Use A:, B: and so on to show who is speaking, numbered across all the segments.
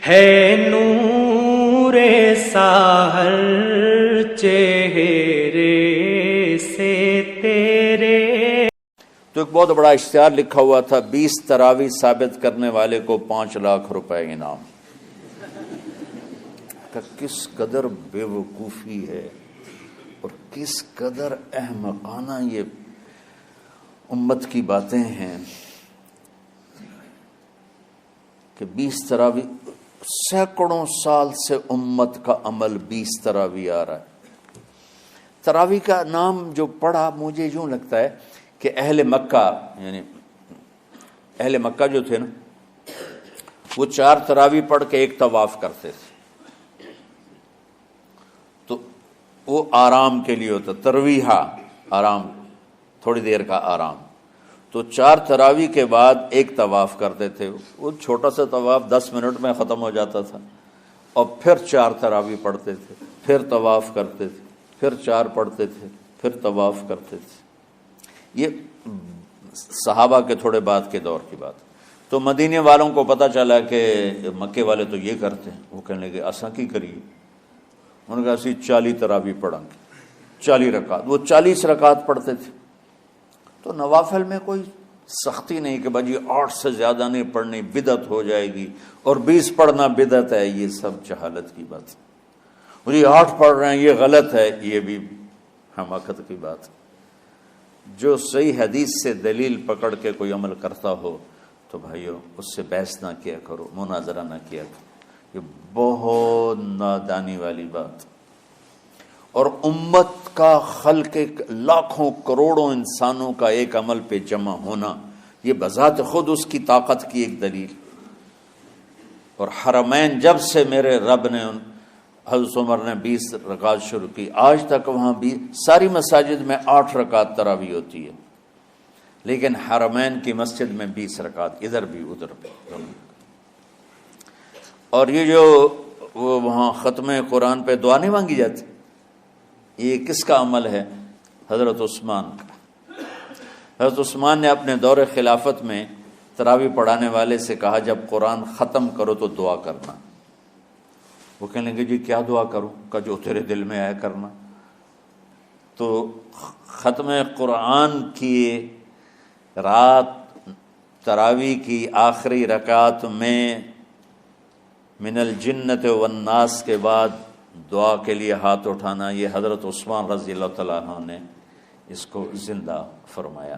A: ہے نور ساحر چہرے سے تیرے.
B: تو ایک بہت بڑا اشتہار لکھا ہوا تھا، 20 تراویح ثابت کرنے والے کو 5 لاکھ روپے انعام. کس قدر بے وقوفی ہے اور کس قدر احمقانہ یہ امت کی باتیں ہیں کہ 20 تراویح، سینکڑوں سال سے امت کا عمل 20 تراویح آ رہا ہے. تراویح کا نام جو پڑھا مجھے یوں لگتا ہے کہ اہل مکہ، یعنی اہل مکہ جو تھے نا، وہ 4 تراویح پڑھ کے ایک طواف کرتے تھے، تو وہ آرام کے لیے ہوتا، ترویحہ آرام، تھوڑی دیر کا آرام. تو 4 تراویح کے بعد ایک طواف کرتے تھے. وہ چھوٹا سا طواف 10 منٹ میں ختم ہو جاتا تھا، اور پھر 4 تراویح پڑھتے تھے، پھر طواف کرتے تھے، پھر 4 پڑھتے تھے، پھر طواف کرتے تھے. یہ صحابہ کے تھوڑے بعد کے دور کی بات. تو مدینے والوں کو پتہ چلا کہ مکے والے تو یہ کرتے ہیں. وہ کہنے لگے اساں کی کریے؟ انہوں نے کہا اسی 40 تراویح پڑھیں گے، 40 رکعت. وہ 40 رکعت پڑھتے تھے. تو نوافل میں کوئی سختی نہیں کہ بھائی 8 سے زیادہ نہیں پڑھنی، بدعت ہو جائے گی، اور 20 پڑھنا بدعت ہے. یہ سب جہالت کی بات ہے. اور یہ 8 پڑھ رہے ہیں یہ غلط ہے، یہ بھی حماقت کی بات ہے. جو صحیح حدیث سے دلیل پکڑ کے کوئی عمل کرتا ہو تو بھائیو اس سے بحث نہ کیا کرو، مناظرہ نہ کیا کرو. یہ بہت نادانی والی بات. اور امت کا خلق، لاکھوں کروڑوں انسانوں کا ایک عمل پہ جمع ہونا، یہ بذات خود اس کی طاقت کی ایک دلیل. اور حرمین جب سے میرے رب نے، حضرت عمر نے 20 رکعت شروع کی، آج تک وہاں بھی ساری مساجد میں 8 رکعت تراویح ہوتی ہے، لیکن حرمین کی مسجد میں 20 رکعت، ادھر بھی ادھر بھی. اور یہ جو وہ وہاں ختم قرآن پہ دعا نہیں مانگی جاتی، یہ کس کا عمل ہے؟ حضرت عثمان کا. حضرت عثمان نے اپنے دور خلافت میں تراویح پڑھانے والے سے کہا جب قرآن ختم کرو تو دعا کرنا. وہ کہنے لگے جی کیا دعا کروں؟ کہ جو تیرے دل میں آیا کرنا. تو ختم قرآن کی رات تراویح کی آخری رکعت میں من الجنت والناس کے بعد دعا کے لیے ہاتھ اٹھانا، یہ حضرت عثمان رضی اللہ تعالیٰ عنہ نے اس کو زندہ فرمایا.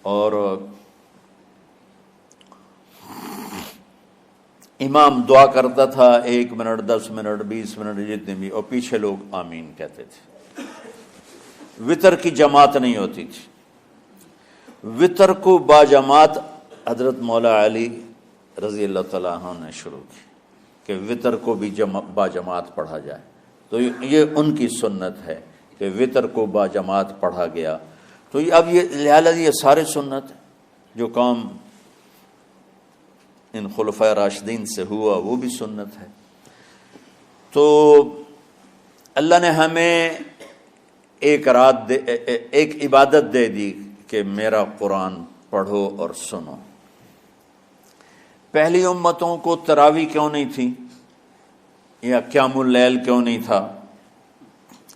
B: اور امام دعا کرتا تھا 1 منٹ، 10 منٹ، 20 منٹ، جتنے بھی، اور پیچھے لوگ آمین کہتے تھے. وطر کی جماعت نہیں ہوتی تھی. وطر کو باجماعت حضرت مولا علی رضی اللہ تعالیٰ عنہ نے شروع کی کہ وطر کو بھی باجماعت پڑھا جائے. تو یہ ان کی سنت ہے کہ وطر کو باجماعت پڑھا گیا. تو اب یہ لہٰذا یہ سارے سنت جو کام ان خلفۂ راشدین سے ہوا وہ بھی سنت ہے. تو اللہ نے ہمیں ایک رات ایک عبادت دے دی کہ میرا قرآن پڑھو اور سنو. پہلی امتوں کو تراویح کیوں نہیں تھی یا قیام اللیل کیوں نہیں تھا؟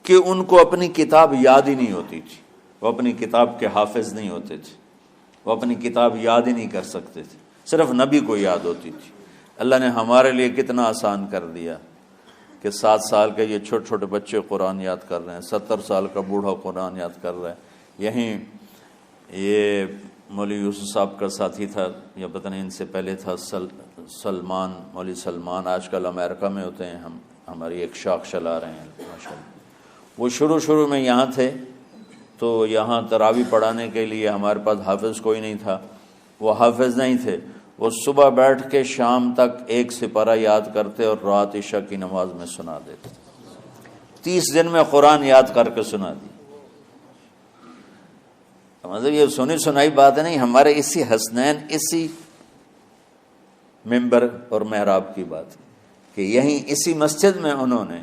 B: کہ ان کو اپنی کتاب یاد ہی نہیں ہوتی تھی. وہ اپنی کتاب کے حافظ نہیں ہوتے تھے، وہ اپنی کتاب یاد ہی نہیں کر سکتے تھے، صرف نبی کو یاد ہوتی تھی. اللہ نے ہمارے لیے کتنا آسان کر دیا کہ 7 سال کے یہ چھوٹے چھوٹے بچے قرآن یاد کر رہے ہیں، 70 سال کا بوڑھا قرآن یاد کر رہا ہے. یہیں یہ مولوی یوسف صاحب کا ساتھی تھا، یا پتہ نہیں ان سے پہلے تھا، سلمان، مولوی سلمان، آج کل امریکہ میں ہوتے ہیں، ہماری ایک شاخ چلا رہے ہیں ماشاءاللہ. وہ شروع میں یہاں تھے، تو یہاں تراویح پڑھانے کے لیے ہمارے پاس حافظ کوئی نہیں تھا. وہ حافظ نہیں تھے، وہ صبح بیٹھ کے شام تک 1 سپارہ یاد کرتے اور رات عشاء کی نماز میں سنا دیتے. 30 دن میں قرآن یاد کر کے سنا دی. مطلب یہ سنی سنائی بات نہیں، ہمارے اسی حسنین، اسی ممبر اور محراب کی بات کہ یہیں اسی مسجد میں انہوں نے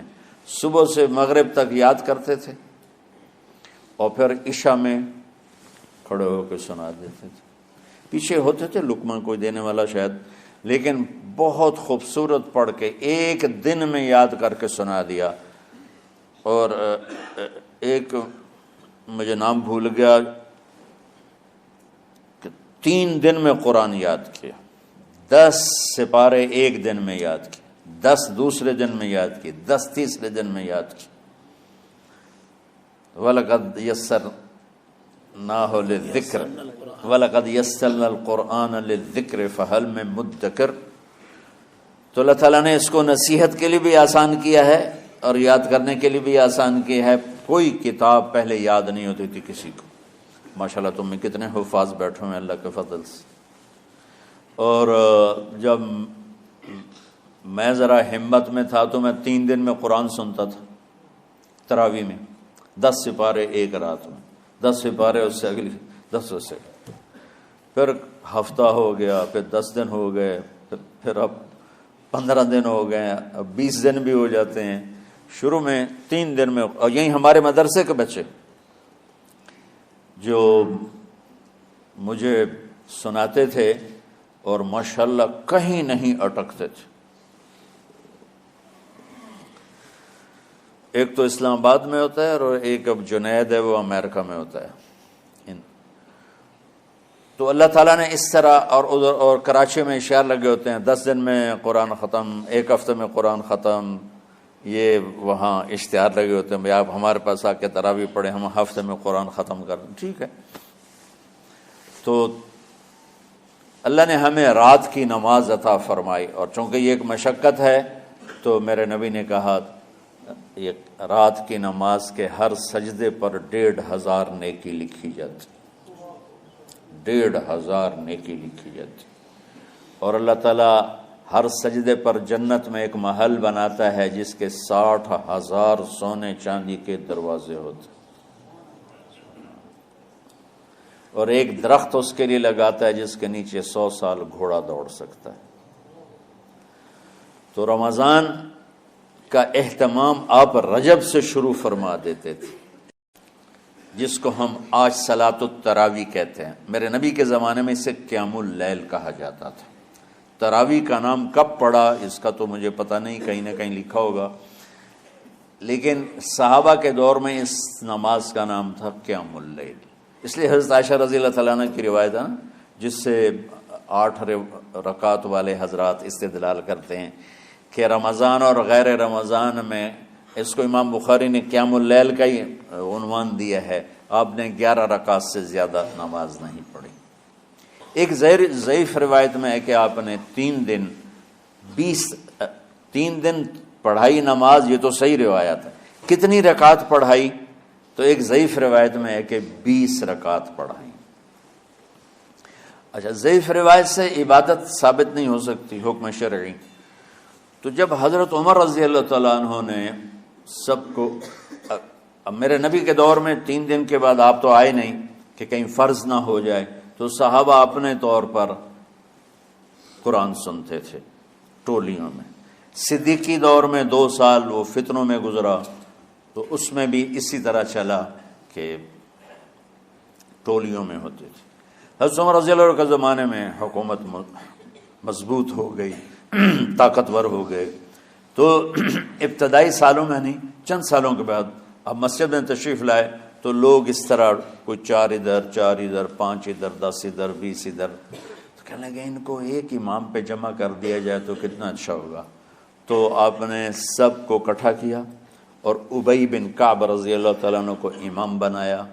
B: صبح سے مغرب تک یاد کرتے تھے اور پھر عشاء میں کھڑے ہو کے سنا دیتے تھے. پیچھے ہوتے تھے لقمہ کوئی دینے والا شاید، لیکن بہت خوبصورت پڑھ کے ایک دن میں یاد کر کے سنا دیا. اور ایک مجھے نام بھول گیا کہ 3 دن میں قرآن یاد کیا. 10 سپارے ایک دن میں یاد کیے, 10 دوسرے دن میں یاد کیے, 10 تیسرے دن میں یاد کیے. وَلَقَدْ يَسَّرْنَاهُ لِلذِّكْرِ وَلَقَدْ يَسَّرْنَا الْقُرْآنَ لِلذِّكْرِ فَهَلْ مِن مُدَّكِرٍ. تو اللہ تعالیٰ نے اس کو نصیحت کے لیے بھی آسان کیا ہے اور یاد کرنے کے لیے بھی آسان کیا ہے. کوئی کتاب پہلے یاد نہیں ہوتی تھی کسی کو. ماشاءاللہ تم میں کتنے حفاظ بیٹھے ہیں اللہ کے فضل سے. اور جب میں ذرا ہمت میں تھا تو میں 3 دن میں قرآن سنتا تھا تراویح میں. 10 سپارے ایک رات میں, 10 سپارے اس سے اگلی 10 سے, پھر ہفتہ ہو گیا, پھر 10 دن ہو گئے, پھر اب 15 دن ہو گئے, اب 20 دن بھی ہو جاتے ہیں. شروع میں 3 دن میں. اور یہی ہمارے مدرسے کے بچے جو مجھے سناتے تھے اور ماشاءاللہ کہیں نہیں اٹکتے تھے. ایک تو اسلام آباد میں ہوتا ہے اور ایک اب جنید ہے وہ امریکہ میں ہوتا ہے. تو اللہ تعالیٰ نے اس طرح اور کراچی میں اشعار لگے ہوتے ہیں 10 دن میں قرآن ختم, 1 ہفتے میں قرآن ختم. یہ وہاں اشتہار لگے ہوتے ہیں بھائی آپ ہمارے پاس آ کے تراویح پڑھیں, ہم ہفتے میں قرآن ختم کر دیں. ٹھیک ہے. تو اللہ نے ہمیں رات کی نماز عطا فرمائی, اور چونکہ یہ ایک مشقت ہے تو میرے نبی نے کہا یہ رات کی نماز کے ہر سجدے پر 1500 نیکی لکھی جاتی, 1500 نیکی لکھی جاتی. اور اللہ تعالیٰ ہر سجدے پر جنت میں ایک محل بناتا ہے جس کے 60,000 سونے چاندی کے دروازے ہوتے, اور ایک درخت اس کے لیے لگاتا ہے جس کے نیچے 100 سال گھوڑا دوڑ سکتا ہے. تو رمضان کا اہتمام آپ رجب سے شروع فرما دیتے تھے, جس کو ہم آج صلاۃ التراویح کہتے ہیں. میرے نبی کے زمانے میں اسے قیام اللیل کہا جاتا تھا. تراویح کا نام کب پڑا اس کا تو مجھے پتہ نہیں, کہیں نہ کہیں لکھا ہوگا, لیکن صحابہ کے دور میں اس نماز کا نام تھا قیام اللیل. اس لیے حضرت عائشہ رضی اللہ تعالیٰ عنہ کی روایت ہے نا, جس سے 8 رکعت والے حضرات استدلال کرتے ہیں کہ رمضان اور غیر رمضان میں, اس کو امام بخاری نے قیام اللیل کا ہی عنوان دیا ہے, آپ نے 11 رکعت سے زیادہ نماز نہیں پڑھی. ایک ضعیف روایت میں ہے کہ آپ نے 3 دن پڑھائی نماز, یہ تو صحیح روایت ہے. کتنی رکعت پڑھائی؟ تو ایک ضعیف روایت میں ہے کہ 20 رکعت پڑھائی. اچھا, ضعیف روایت سے عبادت ثابت نہیں ہو سکتی حکم شرعی. تو جب حضرت عمر رضی اللہ تعالیٰ عنہ نے سب کو, اب میرے نبی کے دور میں 3 دن کے بعد آپ تو آئے نہیں کہ کہیں فرض نہ ہو جائے, تو صحابہ اپنے طور پر قرآن سنتے تھے ٹولیوں میں. صدیقی دور میں 2 سال وہ فتنوں میں گزرا, تو اس میں بھی اسی طرح چلا کہ ٹولیوں میں ہوتے تھے. حضرت عمر رضی اللہ عنہ کے زمانے میں حکومت مضبوط ہو گئی, طاقتور ہو گئے. تو ابتدائی سالوں میں نہیں, چند سالوں کے بعد اب مسجد میں تشریف لائے تو لوگ اس طرح کوئی 4 ادھر 4 ادھر 5 ادھر 10 ادھر 20 ادھر, تو کہنے لگے ان کو ایک امام پہ جمع کر دیا جائے تو کتنا اچھا ہوگا. تو آپ نے سب کو اکٹھا کیا اور ابی بن کعب رضی اللہ تعالیٰ عنہ کو امام بنایا,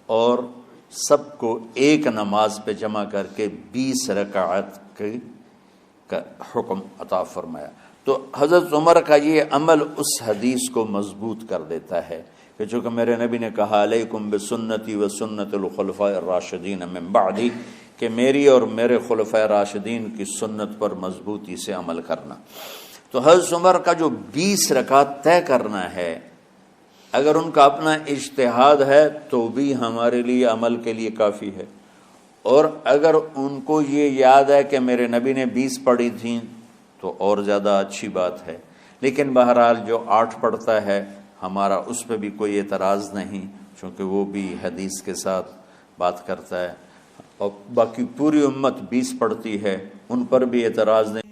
B: اور سب کو ایک نماز پہ جمع کر کے 20 رکعت کا حکم عطا فرمایا. تو حضرت عمر کا یہ عمل اس حدیث کو مضبوط کر دیتا ہے کہ چونکہ میرے نبی نے کہا علیکم بسنتی و سنت الخلفاء الراشدین من بعدی, کہ میری اور میرے خلفاء راشدین کی سنت پر مضبوطی سے عمل کرنا. تو حضرت عمر کا جو 20 رکعت طے کرنا ہے, اگر ان کا اپنا اجتہاد ہے تو بھی ہمارے لیے عمل کے لیے کافی ہے, اور اگر ان کو یہ یاد ہے کہ میرے نبی نے 20 پڑھی تھیں تو اور زیادہ اچھی بات ہے. لیکن بہرحال جو 8 پڑھتا ہے ہمارا اس پہ بھی کوئی اعتراض نہیں, چونکہ وہ بھی حدیث کے ساتھ بات کرتا ہے, اور باقی پوری امت 20 پڑھتی ہے ان پر بھی اعتراض نہیں.